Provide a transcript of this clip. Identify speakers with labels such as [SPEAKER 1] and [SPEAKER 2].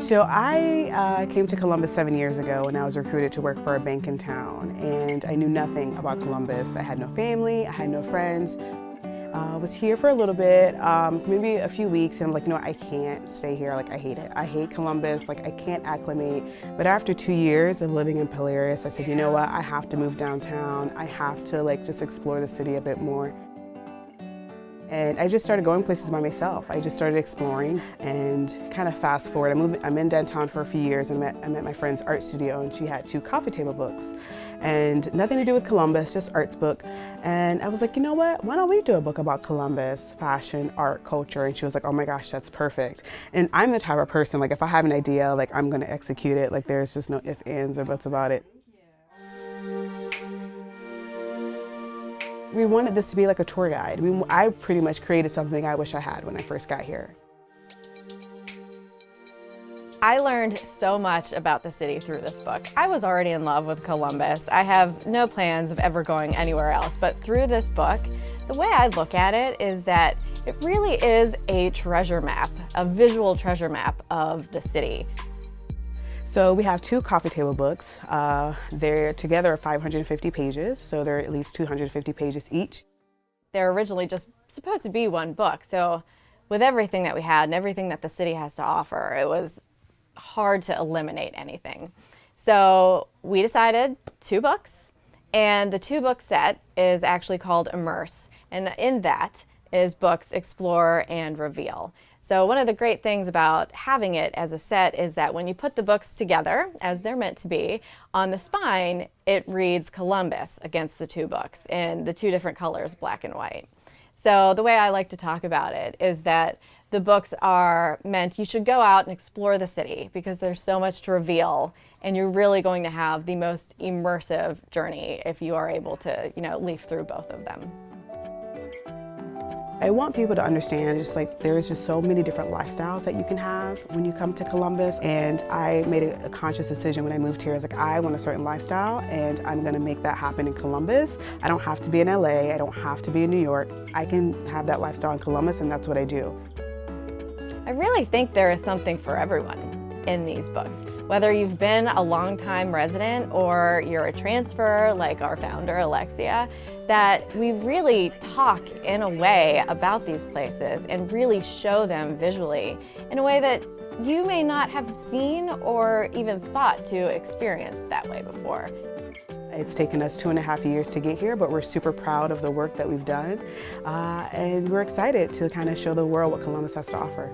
[SPEAKER 1] So I came to Columbus 7 years ago and I was recruited to work for a bank in town, and I knew nothing about Columbus. I had no family, I had no friends. I was here for a little bit, maybe a few weeks, and I'm like, no, I can't stay here. Like, I hate it. I hate Columbus. Like, I can't acclimate. But after 2 years of living in Polaris, I said, you know what? I have to move downtown. I have to just explore the city a bit more. And I just started going places by myself. I just started exploring, and kind of fast forward, I'm in downtown for a few years. I met my friend's art studio, and she had 2 coffee table books. And nothing to do with Columbus, just arts book. And I was like, you know what, why don't we do a book about Columbus, fashion, art, culture? And she was like, oh my gosh, that's perfect. And I'm the type of person, like if I have an idea, like I'm gonna execute it. Like there's just no ifs, ands, or buts about it. We wanted this to be like a tour guide. I pretty much created something I wish I had when I first got here.
[SPEAKER 2] I learned so much about the city through this book. I was already in love with Columbus. I have no plans of ever going anywhere else, but through this book, the way I look at it is that it really is a treasure map, a visual treasure map of the city.
[SPEAKER 1] So we have 2 coffee table books. They're together 550 pages, so they're at least 250 pages each.
[SPEAKER 2] They're originally just supposed to be one book, so with everything that we had and everything that the city has to offer, it was hard to eliminate anything. So we decided 2 books, and the 2-book set is actually called Immerse, and in that is books Explore and Reveal. So one of the great things about having it as a set is that when you put the books together, as they're meant to be, on the spine, it reads Columbus against the 2 books in the 2 different colors, black and white. So the way I like to talk about it is that the books are meant, you should go out and explore the city because there's so much to reveal, and you're really going to have the most immersive journey if you are able to, leaf through both of them.
[SPEAKER 1] I want people to understand there's just so many different lifestyles that you can have when you come to Columbus, and I made a conscious decision when I moved here. I was like, I want a certain lifestyle and I'm gonna make that happen in Columbus. I don't have to be in LA, I don't have to be in New York. I can have that lifestyle in Columbus, and that's what I do.
[SPEAKER 2] I really think there is something for everyone in these books. Whether you've been a long-time resident or you're a transfer like our founder, Alexia, that we really talk in a way about these places and really show them visually in a way that you may not have seen or even thought to experience that way before.
[SPEAKER 1] It's taken us 2.5 years to get here, but we're super proud of the work that we've done, and we're excited to kind of show the world what Columbus has to offer.